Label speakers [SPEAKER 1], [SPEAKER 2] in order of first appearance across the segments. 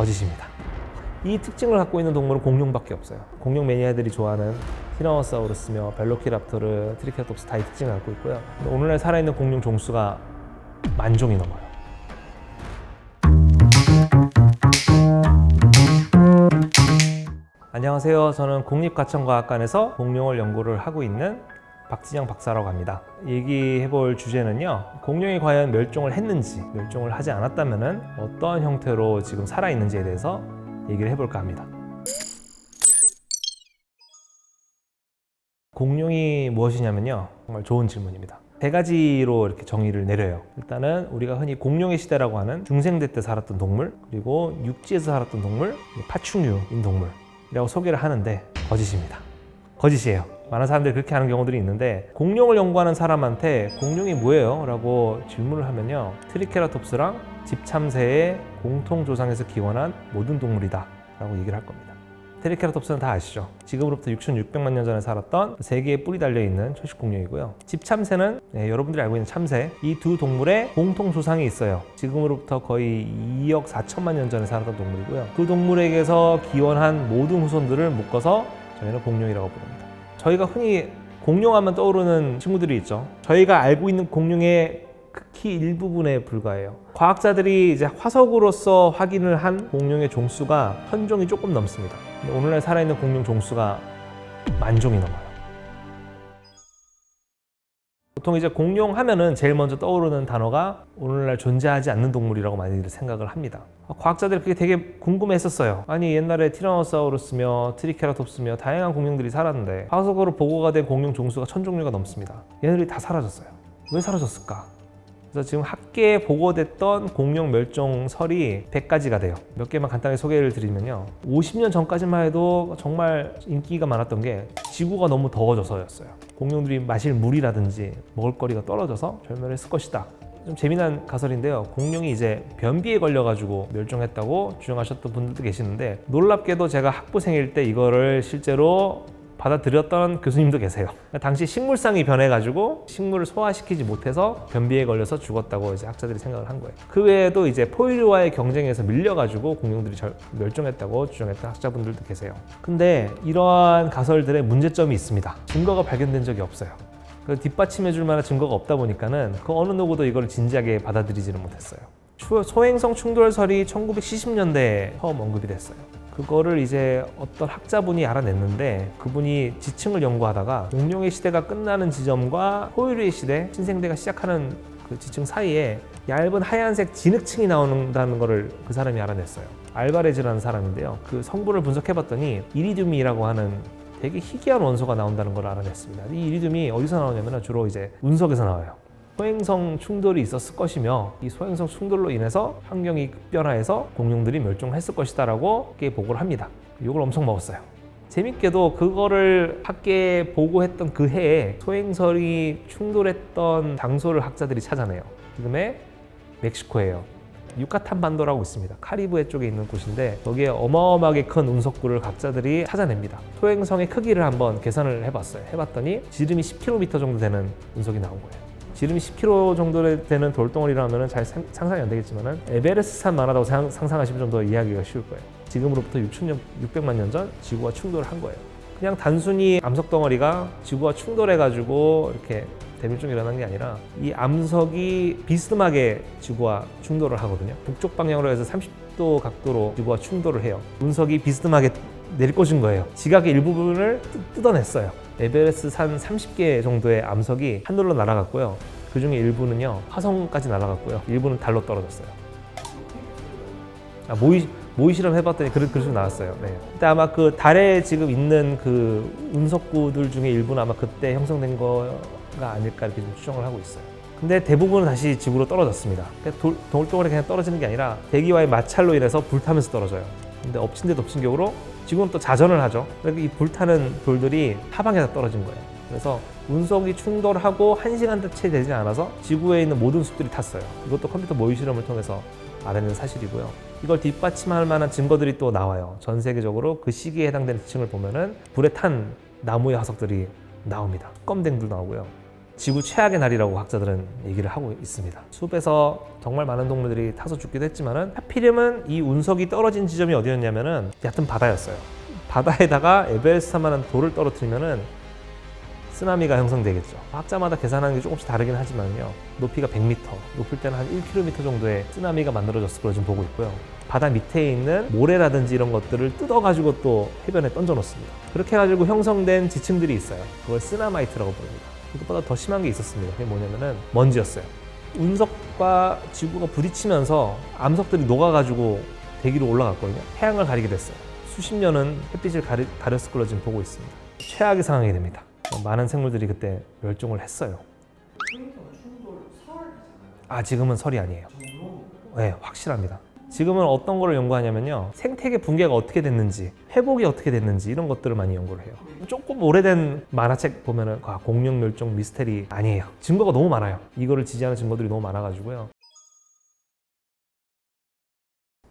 [SPEAKER 1] 거짓입니다. 이 특징을 갖고 있는 동물은 공룡밖에 없어요. 공룡 매니아들이 좋아하는 티라노사우루스며 벨로키랍토르, 트리케라톱스 다 이 특징을 갖고 있고요. 오늘날 살아있는 공룡 종수가 10,000종이 넘어요. 안녕하세요. 저는 국립가천과학관에서 공룡을 연구를 하고 있는 박진영 박사라고 합니다. 얘기해볼 주제는요, 공룡이 과연 멸종을 했는지, 멸종을 하지 않았다면 어떤 형태로 지금 살아있는지에 대해서 얘기를 해볼까 합니다. 공룡이 무엇이냐면요, 정말 좋은 질문입니다. 세 가지로 이렇게 정의를 내려요. 일단은 우리가 흔히 공룡의 시대라고 하는 중생대 때 살았던 동물, 그리고 육지에서 살았던 동물, 파충류인 동물이라고 소개를 하는데 거짓입니다. 거짓이에요. 많은 사람들이 그렇게 하는 경우들이 있는데, 공룡을 연구하는 사람한테 공룡이 뭐예요? 라고 질문을 하면요, 트리케라톱스랑 집참새의 공통조상에서 기원한 모든 동물이다 라고 얘기를 할 겁니다. 트리케라톱스는 다 아시죠? 지금으로부터 6,600만 년 전에 살았던 3개의 뿔이 달려있는 초식공룡이고요. 집참새는 여러분들이 알고 있는 참새, 이 두 동물의 공통조상이 있어요. 지금으로부터 거의 2억 4천만 년 전에 살았던 동물이고요. 그 동물에게서 기원한 모든 후손들을 묶어서 저희는 공룡이라고 부릅니다. 저희가 흔히 공룡하면 떠오르는 친구들이 있죠. 저희가 알고 있는 공룡의 극히 일부분에 불과해요. 과학자들이 이제 화석으로서 확인을 한 공룡의 종수가 1,000종이 조금 넘습니다. 근데 오늘날 살아있는 공룡 종수가 10,000종이 넘어요. 보통 이제 공룡 하면은 제일 먼저 떠오르는 단어가 오늘날 존재하지 않는 동물이라고 많이들 생각을 합니다. 과학자들이 그게 되게 궁금했었어요. 아니, 옛날에 티라노사우루스며 트리케라톱스며 다양한 공룡들이 살았는데 화석으로 보고가 된 공룡 종수가 1,000종류가 넘습니다. 얘네들이 다 사라졌어요. 왜 사라졌을까? 그래서 지금 학계에 보고됐던 공룡 멸종설이 100가지가 돼요. 몇 개만 간단히 소개를 드리면요, 50년 전까지만 해도 정말 인기가 많았던 게 지구가 너무 더워져서였어요. 공룡들이 마실 물이라든지 먹을거리가 떨어져서 절멸했을 것이다. 좀 재미난 가설인데요, 공룡이 이제 변비에 걸려가지고 멸종했다고 주장하셨던 분들도 계시는데, 놀랍게도 제가 학부생일 때 이거를 실제로 받아들였던 교수님도 계세요. 당시 식물상이 변해가지고 식물을 소화시키지 못해서 변비에 걸려서 죽었다고 이제 학자들이 생각을 한 거예요. 그 외에도 이제 포유류와의 경쟁에서 밀려가지고 공룡들이 멸종했다고 주장했던 학자분들도 계세요. 근데 이러한 가설들의 문제점이 있습니다. 증거가 발견된 적이 없어요. 뒷받침해줄 만한 증거가 없다 보니까는 그 어느 누구도 이걸 진지하게 받아들이지는 못했어요. 소행성 충돌설이 1970년대에 처음 언급이 됐어요. 그거를 이제 어떤 학자분이 알아냈는데, 그분이 지층을 연구하다가 공룡의 시대가 끝나는 지점과 포유류의 시대, 신생대가 시작하는 그 지층 사이에 얇은 하얀색 진흙층이 나온다는 거를 그 사람이 알아냈어요. 알바레즈라는 사람인데요, 그 성분을 분석해봤더니 이리듐이라고 하는 되게 희귀한 원소가 나온다는 걸 알아냈습니다. 이 이리듐이 어디서 나오냐면 주로 이제 운석에서 나와요. 소행성 충돌이 있었을 것이며, 이 소행성 충돌로 인해서 환경이 급변화해서 공룡들이 멸종했을 것이다 라고 보고를 합니다. 이걸 엄청 먹었어요. 재밌게도 그거를 학계에 보고했던 그 해에 소행설이 충돌했던 장소를 학자들이 찾아내요. 지금의 멕시코예요. 유카탄 반도라고 있습니다. 카리브해 쪽에 있는 곳인데, 거기에 어마어마하게 큰 운석구를 각자들이 찾아냅니다. 소행성의 크기를 한번 계산을 해봤어요. 해봤더니 지름이 10km 정도 되는 운석이 나온 거예요. 지름이 10km 정도 되는 돌덩어리라면 잘 상상이 안 되겠지만 에베레스트산 만하다고 상상하시면 좀 더 이해하기가 쉬울 거예요. 지금으로부터 6,600만 년 전 지구와 충돌을 한 거예요. 그냥 단순히 암석 덩어리가 지구와 충돌해가지고 이렇게 대멸종이 일어난 게 아니라, 이 암석이 비스듬하게 지구와 충돌을 하거든요. 북쪽 방향으로 해서 30도 각도로 지구와 충돌을 해요. 운석이 비스듬하게 내리꽂은 거예요. 지각의 일부분을 뜯어냈어요. 에베레스트 산 30개 정도의 암석이 하늘로 날아갔고요. 그 중에 일부는요, 화성까지 날아갔고요. 일부는 달로 떨어졌어요. 모의 실험 해봤더니 그런 식으로 나왔어요. 네. 근데 아마 그 달에 지금 있는 그 운석구들 중에 일부는 아마 그때 형성된 거가 아닐까 이렇게 좀 추정을 하고 있어요. 근데 대부분은 다시 지구로 떨어졌습니다. 돌덩어리 그냥 떨어지는 게 아니라 대기와의 마찰로 인해서 불타면서 떨어져요. 근데 엎친 데 덮친 격으로 지구는 또 자전을 하죠. 그래서 이 불타는 돌들이 하방에다 떨어진 거예요. 그래서 운석이 충돌하고 1시간도 채 되지 않아서 지구에 있는 모든 숲들이 탔어요. 이것도 컴퓨터 모의 실험을 통해서 알아낸 사실이고요. 이걸 뒷받침할 만한 증거들이 또 나와요. 전 세계적으로 그 시기에 해당되는 지층을 보면은 불에 탄 나무의 화석들이 나옵니다. 껌댕도 나오고요. 지구 최악의 날이라고 과학자들은 얘기를 하고 있습니다. 숲에서 정말 많은 동물들이 타서 죽기도 했지만은 하필이면 이 운석이 떨어진 지점이 어디였냐면은 얕은 바다였어요. 바다에다가 에베레스트만한 돌을 떨어뜨리면은 쓰나미가 형성되겠죠. 과학자마다 계산하는 게 조금씩 다르긴 하지만요. 높이가 100m, 높을 때는 한 1km 정도의 쓰나미가 만들어졌을 걸로 지금 보고 있고요. 바다 밑에 있는 모래라든지 이런 것들을 뜯어가지고 또 해변에 던져 놓습니다. 그렇게 해가지고 형성된 지층들이 있어요. 그걸 쓰나마이트라고 부릅니다. 이것보다 더 심한 게 있었습니다. 그게 뭐냐면은 먼지였어요. 운석과 지구가 부딪히면서 암석들이 녹아가지고 대기로 올라갔거든요. 태양을 가리게 됐어요. 수십 년은 햇빛을 가렸을 걸로 지금 보고 있습니다. 최악의 상황이 됩니다. 많은 생물들이 그때 멸종을 했어요. 지금은 설이 아니에요. 네, 확실합니다. 지금은 어떤 거를 연구하냐면요. 생태계 붕괴가 어떻게 됐는지, 회복이 어떻게 됐는지 이런 것들을 많이 연구를 해요. 조금 오래된 만화책 보면은 공룡 멸종 미스테리 아니에요. 증거가 너무 많아요. 이거를 지지하는 증거들이 너무 많아가지고요.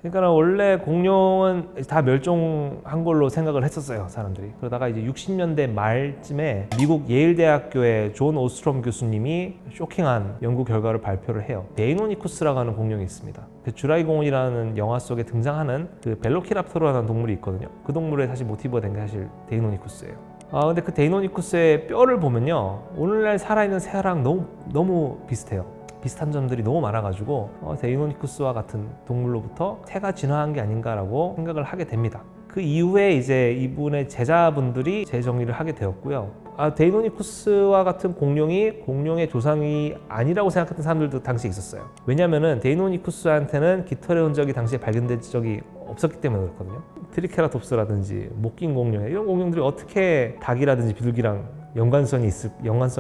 [SPEAKER 1] 그러니까 원래 공룡은 다 멸종한 걸로 생각을 했었어요, 사람들이. 그러다가 이제 60년대 말쯤에 미국 예일대학교의 존 오스트롬 교수님이 쇼킹한 연구 결과를 발표를 해요. 데이노니쿠스라고 하는 공룡이 있습니다. 그 주라기 공원이라는 영화 속에 등장하는 그 벨로키랍토르라는 동물이 있거든요. 그 동물의 사실 모티브가 된 게 사실 데이노니쿠스예요. 근데 그 데이노니쿠스의 뼈를 보면요, 오늘날 살아있는 새랑 너무 비슷해요. 비슷한 점들이 너무 많아가지고 데이노니쿠스와 같은 동물로부터 새가 진화한 게 아닌가라고 생각을 하게 됩니다. 그 이후에 이제 이분의 제자분들이 재정리를 하게 되었고요. 데이노니쿠스와 같은 공룡의 조상이 아니라고 생각했던 사람들도 당시에 있었어요. 왜냐면은 데이노니쿠스한테는 깃털의 흔적이 당시에 발견된 적이 없었기 때문에 그렇거든요. 트리케라톱스라든지 목긴 공룡, 이런 공룡들이 어떻게 닭이라든지 비둘기랑 연관성이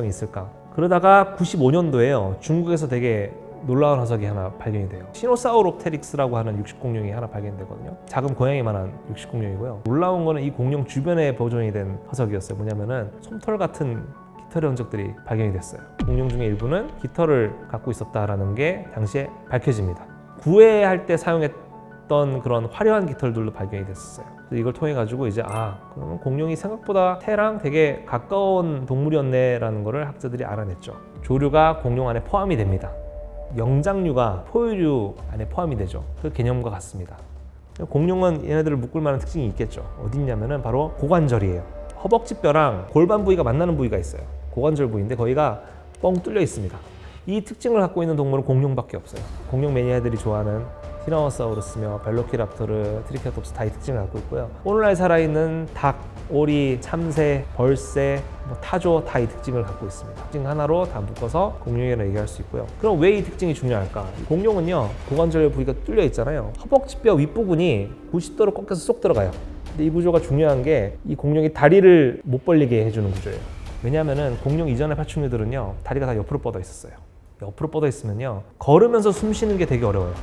[SPEAKER 1] 있을까? 그러다가 95년도에요. 중국에서 되게 놀라운 화석이 하나 발견이 돼요. 시노사우롭테릭스라고 하는 육식공룡이 하나 발견되거든요. 작은 고양이만한 육식공룡이고요. 놀라운 거는 이 공룡 주변에 보존이 된 화석이었어요. 뭐냐면은 솜털 같은 깃털의 흔적들이 발견이 됐어요. 공룡 중에 일부는 깃털을 갖고 있었다라는 게 당시에 밝혀집니다. 구애할 때 사용했던 그런 화려한 깃털들도 발견이 됐었어요. 이걸 통해 가지고 이제 그러면 공룡이 생각보다 새랑 되게 가까운 동물이었네라는 거를 학자들이 알아냈죠. 조류가 공룡 안에 포함이 됩니다. 영장류가 포유류 안에 포함이 되죠. 그 개념과 같습니다. 공룡은 얘네들을 묶을 만한 특징이 있겠죠. 어디 있냐면은 바로 고관절이에요. 허벅지뼈랑 골반 부위가 만나는 부위가 있어요. 고관절 부위인데 거기가 뻥 뚫려 있습니다. 이 특징을 갖고 있는 동물은 공룡밖에 없어요. 공룡 매니아들이 좋아하는 티라노사우루스며 벨로키랍토르, 트리케라톱스 다 이 특징을 갖고 있고요. 오늘날 살아있는 닭, 오리, 참새, 벌새, 타조 다 이 특징을 갖고 있습니다. 특징 하나로 다 묶어서 공룡이라고 얘기할 수 있고요. 그럼 왜 이 특징이 중요할까? 공룡은요, 고관절 부위가 뚫려 있잖아요. 허벅지뼈 윗부분이 90도로 꺾여서 쏙 들어가요. 근데 이 구조가 중요한 게 이 공룡이 다리를 못 벌리게 해주는 구조예요. 왜냐하면은 공룡 이전의 파충류들은요, 다리가 다 옆으로 뻗어 있었어요. 옆으로 뻗어 있으면요, 걸으면서 숨 쉬는 게 되게 어려워요.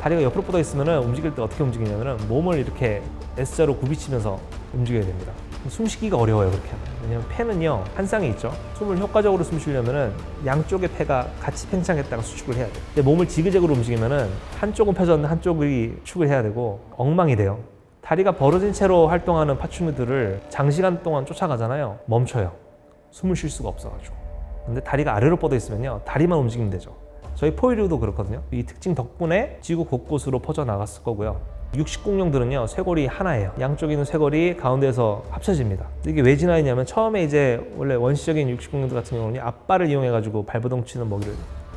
[SPEAKER 1] 다리가 옆으로 뻗어 있으면 움직일 때 어떻게 움직이냐면 몸을 이렇게 S자로 굽이치면서 움직여야 됩니다. 숨쉬기가 어려워요, 그렇게 하면. 왜냐면 폐는요, 한 쌍이 있죠. 숨을 효과적으로 숨 쉬려면은 양쪽의 폐가 같이 팽창했다가 수축을 해야 돼요. 근데 몸을 지그재그로 움직이면은 한쪽은 펴졌는데 한쪽이 축을 해야 되고 엉망이 돼요. 다리가 벌어진 채로 활동하는 파충류들을 장시간 동안 쫓아가잖아요. 멈춰요. 숨을 쉴 수가 없어가지고. 근데 다리가 아래로 뻗어 있으면요, 다리만 움직이면 되죠. 저희 포유류도 그렇거든요. 이 특징 덕분에 지구 곳곳으로 퍼져나갔을 거고요. 육식공룡들은요, 쇄골이 하나예요. 양쪽에 있는 쇄골이 가운데에서 합쳐집니다. 이게 왜 진화했냐면 처음에 이제 원래 원시적인 육식공룡들 같은 경우는 앞발을 이용해가지고 발버둥 치는 먹이를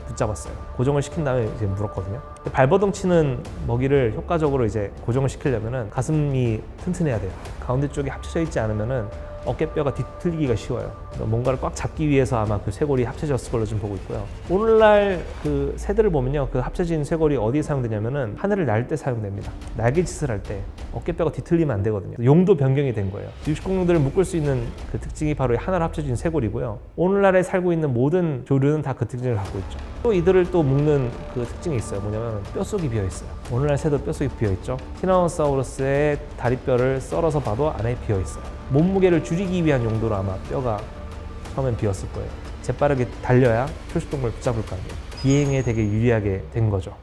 [SPEAKER 1] 붙잡았어요. 고정을 시킨 다음에 이제 물었거든요. 발버둥 치는 먹이를 효과적으로 이제 고정을 시키려면은 가슴이 튼튼해야 돼요. 가운데 쪽이 합쳐져 있지 않으면은 어깨뼈가 뒤틀리기가 쉬워요. 뭔가를 꽉 잡기 위해서 아마 그 쇄골이 합쳐졌을 걸로 좀 보고 있고요. 오늘날 그 새들을 보면요, 그 합쳐진 쇄골이 어디에 사용되냐면은 하늘을 날 때 사용됩니다. 날개짓을 할 때 어깨뼈가 뒤틀리면 안 되거든요. 용도 변경이 된 거예요. 육식공룡들을 묶을 수 있는 그 특징이 바로 하나로 합쳐진 쇄골이고요. 오늘날에 살고 있는 모든 조류는 다 그 특징을 갖고 있죠. 또 이들을 또 묶는 그 특징이 있어요. 뭐냐면 뼛속이 비어 있어요. 오늘날 새도 뼛속이 비어 있죠. 티라노사우루스의 다리뼈를 썰어서 봐도 안에 비어 있어요. 몸무게를 줄이기 위한 용도로 아마 뼈가 처음엔 비었을 거예요. 재빠르게 달려야 초식동물 붙잡을 거 아니에요. 비행에 되게 유리하게 된 거죠.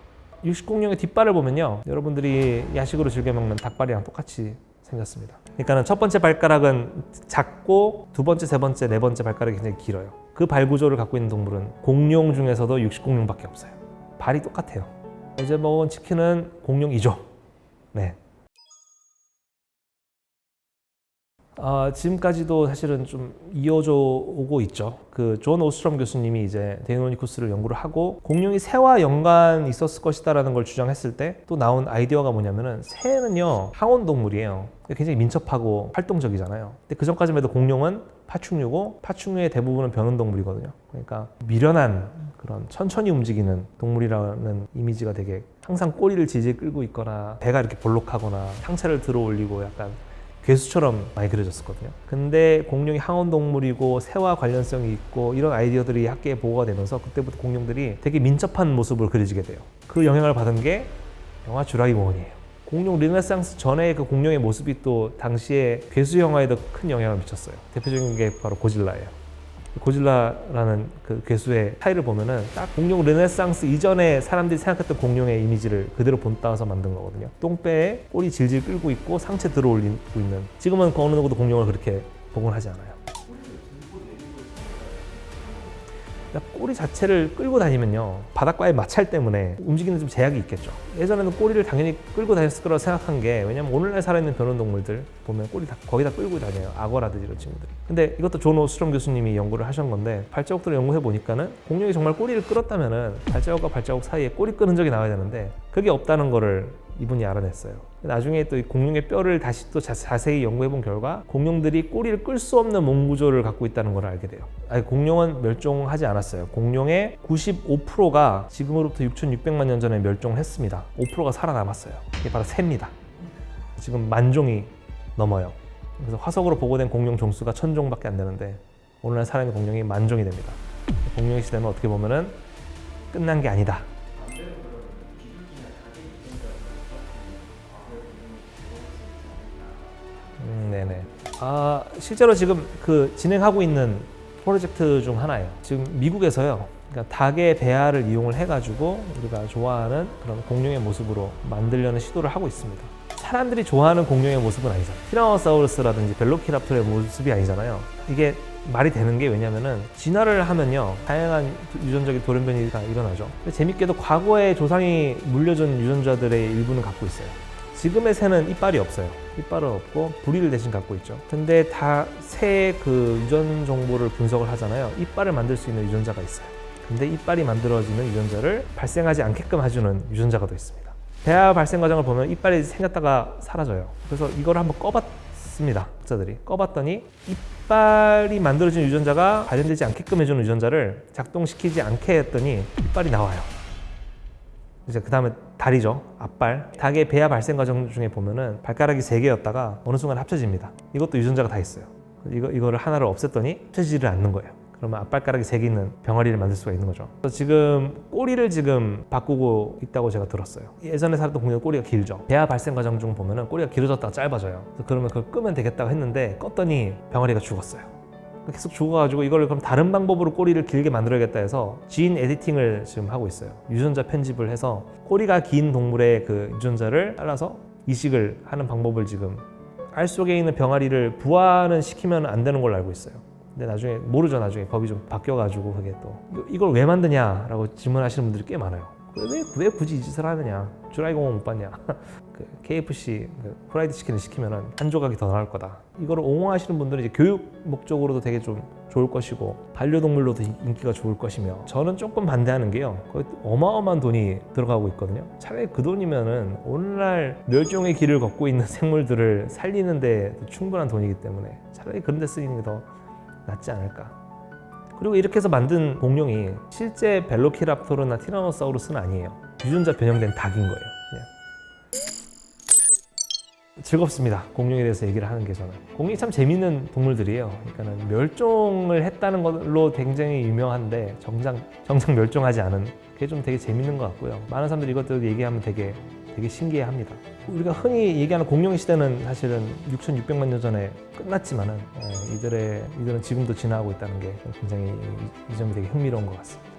[SPEAKER 1] 육식공룡의 뒷발을 보면요, 여러분들이 야식으로 즐겨 먹는 닭발이랑 똑같이 생겼습니다. 그러니까 첫 번째 발가락은 작고 두 번째, 세 번째, 네 번째 발가락이 굉장히 길어요. 그 발 구조를 갖고 있는 동물은 공룡 중에서도 육식공룡밖에 없어요. 발이 똑같아요. 어제 먹은 치킨은 공룡이죠. 네. 지금까지도 사실은 좀 이어져 오고 있죠. 그 존 오스트롬 교수님이 이제 데이노니쿠스를 연구를 하고 공룡이 새와 연관이 있었을 것이다라는 걸 주장했을 때 또 나온 아이디어가 뭐냐면은 새는요 항온 동물이에요. 굉장히 민첩하고 활동적이잖아요. 근데 그 전까지만 해도 공룡은 파충류고 파충류의 대부분은 변온 동물이거든요. 그러니까 미련한 그런 천천히 움직이는 동물이라는 이미지가 되게 항상 꼬리를 질질 끌고 있거나 배가 이렇게 볼록하거나 상체를 들어 올리고 약간 괴수처럼 많이 그려졌었거든요. 근데 공룡이 항온 동물이고 새와 관련성이 있고 이런 아이디어들이 학계에 보고가 되면서 그때부터 공룡들이 되게 민첩한 모습으로 그려지게 돼요. 그 영향을 받은 게 영화 쥬라기 월드이에요. 공룡 르네상스 전에 그 공룡의 모습이 또 당시에 괴수 영화에도 큰 영향을 미쳤어요. 대표적인 게 바로 고질라예요. 고질라라는 그 괴수의 타일을 보면은 딱 공룡 르네상스 이전에 사람들이 생각했던 공룡의 이미지를 그대로 본따서 만든 거거든요. 똥배에 꼬리 질질 끌고 있고 상체 들어 올리고 있는. 지금은 어느 누구도 공룡을 그렇게 복원하지 않아요. 꼬리 자체를 끌고 다니면요 바닥과의 마찰 때문에 움직이는 좀 제약이 있겠죠. 예전에는 꼬리를 당연히 끌고 다녔을 거라고 생각한 게, 왜냐면 오늘날 살아있는 변온동물들 보면 꼬리 다 거의 다 끌고 다녀요. 악어라든지 이런 친구들이. 근데 이것도 존 오스트롬 교수님이 연구를 하신 건데, 발자국들을 연구해 보니까는 공룡이 정말 꼬리를 끌었다면은 발자국과 발자국 사이에 꼬리 끄는 적이 나와야 되는데 그게 없다는 거를 이분이 알아냈어요. 나중에 또 이 공룡의 뼈를 다시 또 자세히 연구해 본 결과 공룡들이 꼬리를 끌 수 없는 몸 구조를 갖고 있다는 걸 알게 돼요. 아니, 공룡은 멸종하지 않았어요. 공룡의 95%가 지금으로부터 6,600만 년 전에 멸종을 했습니다. 5%가 살아남았어요. 이게 바로 새입니다. 지금 10,000종이 넘어요. 그래서 화석으로 보고된 공룡 종수가 1,000종밖에 안 되는데 오늘날 살아있는 공룡이 10,000종이 됩니다. 공룡의 시대는 어떻게 보면은 끝난 게 아니다. 네네. 실제로 지금 그 진행하고 있는 프로젝트 중 하나예요. 지금 미국에서요. 그러니까 닭의 배알을 이용을 해가지고 우리가 좋아하는 그런 공룡의 모습으로 만들려는 시도를 하고 있습니다. 사람들이 좋아하는 공룡의 모습은 아니잖아요. 티라노사우루스라든지 벨로키랍토르의 모습이 아니잖아요. 이게 말이 되는 게, 왜냐면은 진화를 하면요 다양한 유전적인 돌연변이가 일어나죠. 근데 재밌게도 과거에 조상이 물려준 유전자들의 일부는 갖고 있어요. 지금의 새는 이빨이 없어요. 이빨은 없고 부리를 대신 갖고 있죠. 근데 다 새의 그 유전 정보를 분석을 하잖아요. 이빨을 만들 수 있는 유전자가 있어요. 근데 이빨이 만들어지는 유전자를 발생하지 않게끔 해주는 유전자가 더 있습니다. 배아 발생 과정을 보면 이빨이 생겼다가 사라져요. 그래서 이걸 한번 꺼봤습니다. 학자들이 꺼봤더니 이빨이 만들어진 유전자가 발현되지 않게끔 해주는 유전자를 작동시키지 않게 했더니 이빨이 나와요. 이제 그 다음에 다리죠. 앞발. 닭의 배아 발생 과정 중에 보면은 발가락이 3개였다가 어느 순간 합쳐집니다. 이것도 유전자가 다 있어요. 이거를 하나를 없앴더니 합쳐지지를 않는 거예요. 그러면 앞발가락이 3개 있는 병아리를 만들 수가 있는 거죠. 그래서 지금 꼬리를 지금 바꾸고 있다고 제가 들었어요. 예전에 살았던 공룡 꼬리가 길죠. 배아 발생 과정 중 보면은 꼬리가 길어졌다가 짧아져요. 그래서 그러면 그걸 끄면 되겠다고 했는데 껐더니 병아리가 죽었어요. 계속 죽어가지고 이걸 그럼 다른 방법으로 꼬리를 길게 만들어야겠다 해서 지인 에디팅을 지금 하고 있어요. 유전자 편집을 해서 꼬리가 긴 동물의 그 유전자를 잘라서 이식을 하는 방법을 지금 알 속에 있는 병아리를 부화는 시키면 안 되는 걸로 알고 있어요. 근데 나중에 모르죠. 나중에 법이 좀 바뀌어가지고 그게 또 이걸 왜 만드냐라고 질문하시는 분들이 꽤 많아요. 왜 굳이 이 짓을 하느냐? 쥬라기 공원 못 봤냐? 그 KFC 프라이드 치킨을 시키면은 한 조각이 더 나올 거다. 이거를 옹호하시는 분들은 이제 교육 목적으로도 되게 좀 좋을 것이고 반려동물로도 인기가 좋을 것이며, 저는 조금 반대하는 게요. 거의 어마어마한 돈이 들어가고 있거든요. 차라리 그 돈이면은 오늘날 멸종의 길을 걷고 있는 생물들을 살리는데 충분한 돈이기 때문에 차라리 그런 데 쓰이는 게 더 낫지 않을까. 그리고 이렇게 해서 만든 공룡이 실제 벨로키랍토르나 티라노사우루스는 아니에요. 유전자 변형된 닭인 거예요. 그냥. 즐겁습니다. 공룡에 대해서 얘기를 하는 게. 저는 공룡이 참 재밌는 동물들이에요. 그러니까 멸종을 했다는 걸로 굉장히 유명한데 정작 멸종하지 않은 그게 좀 되게 재밌는 것 같고요. 많은 사람들이 이것들 얘기하면 되게 신기해합니다. 우리가 흔히 얘기하는 공룡의 시대는 사실은 6,600만 년 전에 끝났지만은 이들은 지금도 진화하고 있다는 게 굉장히 이 점이 되게 흥미로운 것 같습니다.